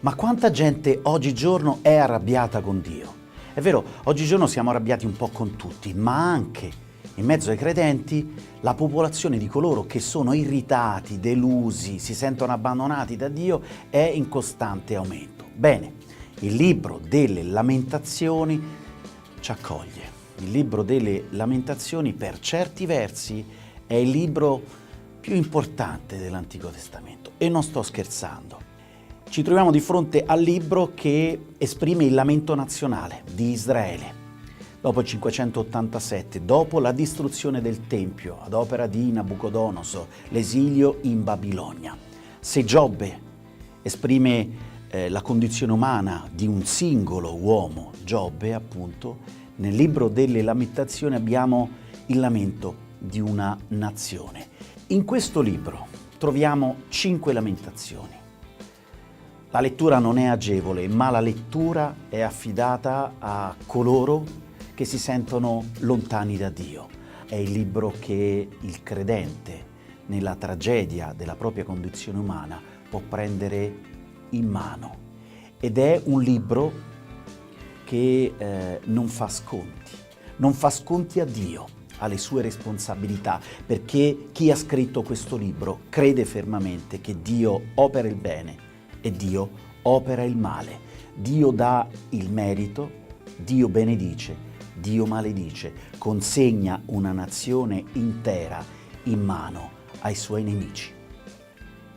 Ma quanta gente oggigiorno è arrabbiata con Dio? È vero, oggigiorno siamo arrabbiati un po' con tutti, ma anche in mezzo ai credenti la popolazione di coloro che sono irritati, delusi, si sentono abbandonati da Dio è in costante aumento. Bene, il libro delle Lamentazioni ci accoglie. Il libro delle Lamentazioni, per certi versi, è il libro più importante dell'Antico Testamento. E non sto scherzando. Ci troviamo di fronte al libro che esprime il lamento nazionale di Israele. Dopo il 587, dopo la distruzione del Tempio ad opera di Nabucodonosor, l'esilio in Babilonia. Se Giobbe esprime la condizione umana di un singolo uomo, Giobbe appunto, nel libro delle Lamentazioni abbiamo il lamento di una nazione. In questo libro troviamo 5 lamentazioni. La lettura non è agevole, ma la lettura è affidata a coloro che si sentono lontani da Dio. È il libro che il credente, nella tragedia della propria condizione umana, può prendere in mano. Ed è un libro che non fa sconti a Dio, alle sue responsabilità, perché chi ha scritto questo libro crede fermamente che Dio opera il bene e Dio opera il male. Dio dà il merito, Dio benedice, Dio maledice, consegna una nazione intera in mano ai suoi nemici.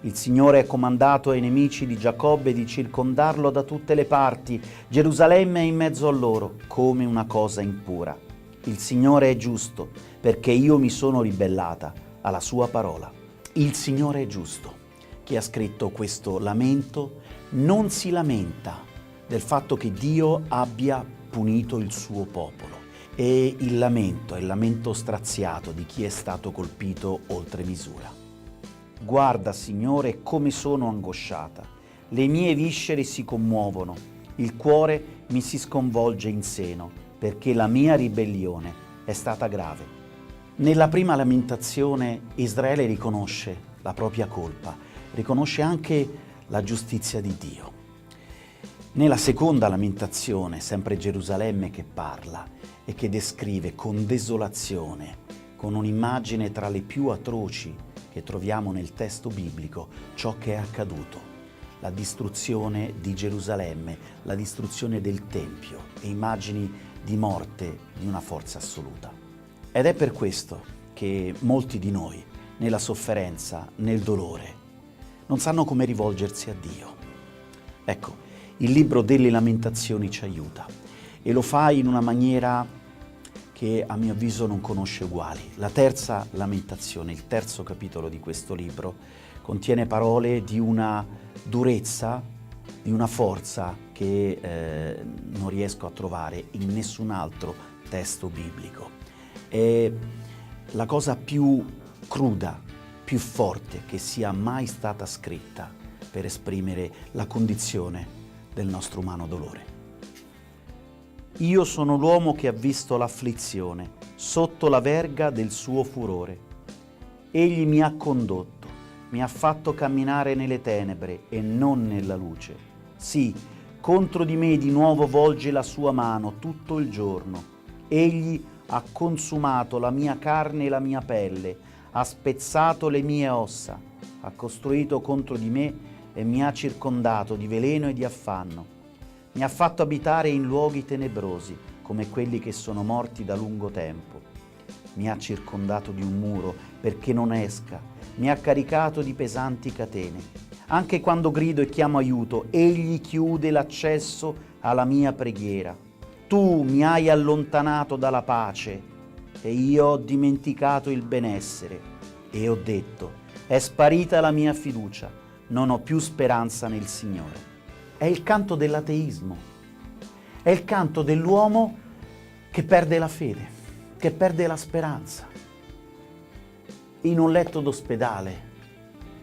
Il Signore ha comandato ai nemici di Giacobbe di circondarlo da tutte le parti. Gerusalemme è in mezzo a loro, come una cosa impura. Il Signore è giusto, perché io mi sono ribellata alla sua parola. Il Signore è giusto. Chi ha scritto questo lamento non si lamenta del fatto che Dio abbia punito il suo popolo. E il lamento è il lamento straziato di chi è stato colpito oltre misura. Guarda, Signore, come sono angosciata. Le mie viscere si commuovono, il cuore mi si sconvolge in seno, perché la mia ribellione è stata grave. Nella prima lamentazione Israele riconosce la propria colpa, riconosce anche la giustizia di Dio. Nella seconda lamentazione, sempre Gerusalemme che parla e che descrive con desolazione, con un'immagine tra le più atroci che troviamo nel testo biblico, ciò che è accaduto, la distruzione di Gerusalemme, la distruzione del Tempio e immagini di morte di una forza assoluta. Ed è per questo che molti di noi, nella sofferenza, nel dolore, non sanno come rivolgersi a Dio. Ecco, il libro delle Lamentazioni ci aiuta e lo fa in una maniera che a mio avviso non conosce uguali. La terza lamentazione, il terzo capitolo di questo libro, contiene parole di una durezza, di una forza che non riesco a trovare in nessun altro testo biblico. È la cosa più cruda, più forte che sia mai stata scritta per esprimere la condizione del nostro umano dolore. Io sono l'uomo che ha visto l'afflizione sotto la verga del suo furore. Egli mi ha condotto, mi ha fatto camminare nelle tenebre e non nella luce. Sì, contro di me di nuovo volge la sua mano tutto il giorno. Egli ha consumato la mia carne e la mia pelle, ha spezzato le mie ossa, ha costruito contro di me e mi ha circondato di veleno e di affanno. Mi ha fatto abitare in luoghi tenebrosi, come quelli che sono morti da lungo tempo. Mi ha circondato di un muro perché non esca, mi ha caricato di pesanti catene. Anche quando grido e chiamo aiuto, egli chiude l'accesso alla mia preghiera. Tu mi hai allontanato dalla pace e io ho dimenticato il benessere e ho detto, è sparita la mia fiducia, non ho più speranza nel Signore. È il canto dell'ateismo, è il canto dell'uomo che perde la fede, che perde la speranza. in un letto d'ospedale,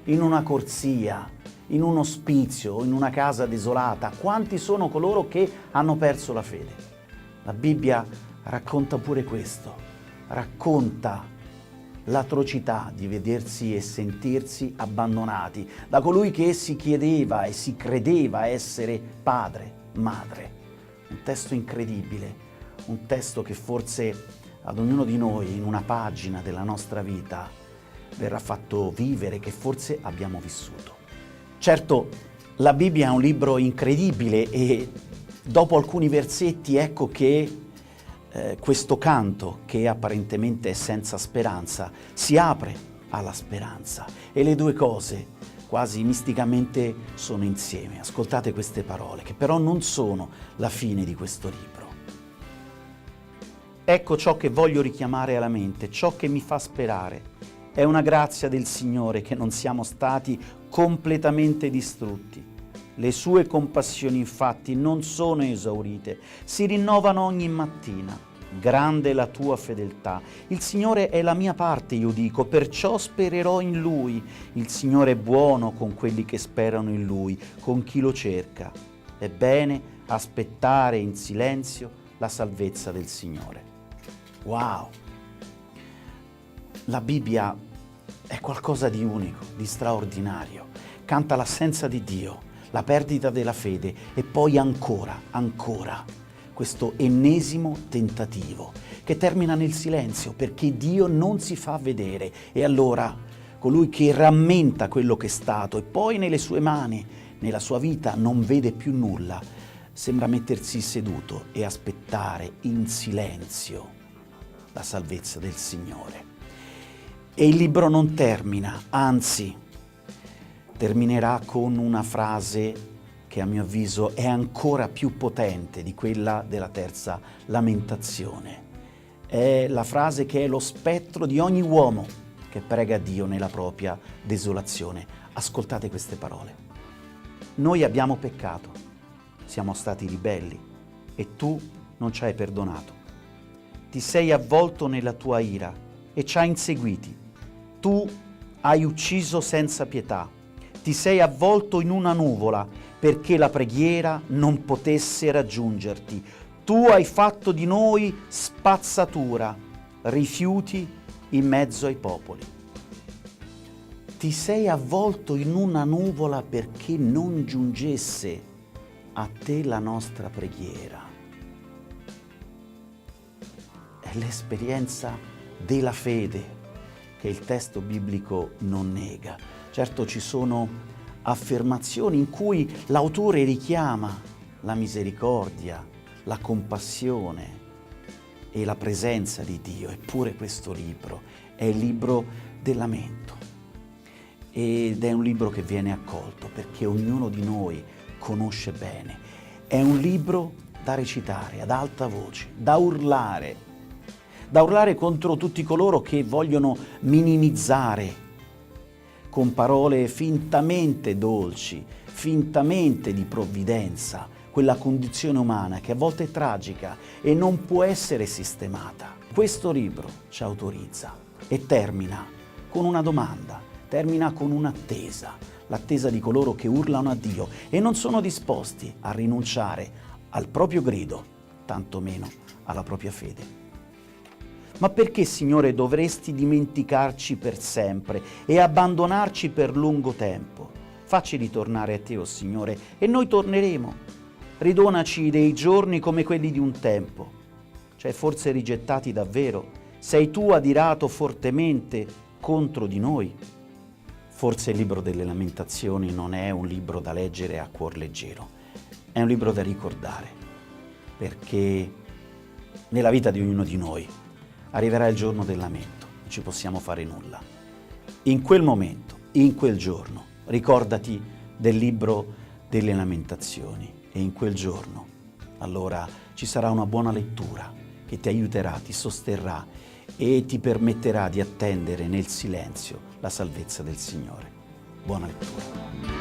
in una corsia, in un ospizio o in una casa desolata. Quanti sono coloro che hanno perso la fede? La Bibbia racconta pure questo, racconta l'atrocità di vedersi e sentirsi abbandonati da colui che si chiedeva e si credeva essere padre, madre. Un testo incredibile, un testo che forse ad ognuno di noi in una pagina della nostra vita verrà fatto vivere, che forse abbiamo vissuto. Certo, la Bibbia è un libro incredibile e dopo alcuni versetti ecco che questo canto, che apparentemente è senza speranza, si apre alla speranza e le due cose quasi misticamente sono insieme. Ascoltate queste parole, che però non sono la fine di questo libro. Ecco ciò che voglio richiamare alla mente, ciò che mi fa sperare. È una grazia del Signore che non siamo stati completamente distrutti. Le sue compassioni infatti non sono esaurite, si rinnovano ogni mattina. Grande è la tua fedeltà. Il Signore è la mia parte, io dico, perciò spererò in Lui. Il Signore è buono con quelli che sperano in Lui, con chi lo cerca. È bene aspettare in silenzio la salvezza del Signore. Wow! La Bibbia è qualcosa di unico, di straordinario. Canta l'assenza di Dio, la perdita della fede e poi ancora questo ennesimo tentativo che termina nel silenzio perché Dio non si fa vedere e allora colui che rammenta quello che è stato e poi nelle sue mani, nella sua vita non vede più nulla, sembra mettersi seduto e aspettare in silenzio la salvezza del Signore. E il libro non termina, anzi terminerà con una frase che a mio avviso è ancora più potente di quella della terza lamentazione. È la frase che è lo spettro di ogni uomo che prega Dio nella propria desolazione. Ascoltate queste parole. Noi abbiamo peccato, siamo stati ribelli e tu non ci hai perdonato. Ti sei avvolto nella tua ira e ci hai inseguiti. Tu hai ucciso senza pietà. Ti sei avvolto in una nuvola perché la preghiera non potesse raggiungerti. Tu hai fatto di noi spazzatura, rifiuti in mezzo ai popoli. Ti sei avvolto in una nuvola perché non giungesse a te la nostra preghiera. È l'esperienza della fede che il testo biblico non nega. Certo ci sono affermazioni in cui l'autore richiama la misericordia, la compassione e la presenza di Dio, eppure questo libro è il libro del lamento ed è un libro che viene accolto perché ognuno di noi conosce bene. È un libro da recitare ad alta voce, da urlare contro tutti coloro che vogliono minimizzare con parole fintamente dolci, fintamente di provvidenza, quella condizione umana che a volte è tragica e non può essere sistemata. Questo libro ci autorizza e termina con una domanda, termina con un'attesa, l'attesa di coloro che urlano a Dio e non sono disposti a rinunciare al proprio grido, tantomeno alla propria fede. Ma perché, Signore, dovresti dimenticarci per sempre e abbandonarci per lungo tempo? Facci ritornare a Te, o Signore, e noi torneremo. Ridonaci dei giorni come quelli di un tempo. Cioè, forse rigettati davvero? Sei Tu adirato fortemente contro di noi? Forse il libro delle Lamentazioni non è un libro da leggere a cuor leggero. È un libro da ricordare, perché nella vita di ognuno di noi arriverà il giorno del lamento, non ci possiamo fare nulla. In quel momento, in quel giorno, ricordati del libro delle Lamentazioni e in quel giorno, allora ci sarà una buona lettura che ti aiuterà, ti sosterrà e ti permetterà di attendere nel silenzio la salvezza del Signore. Buona lettura.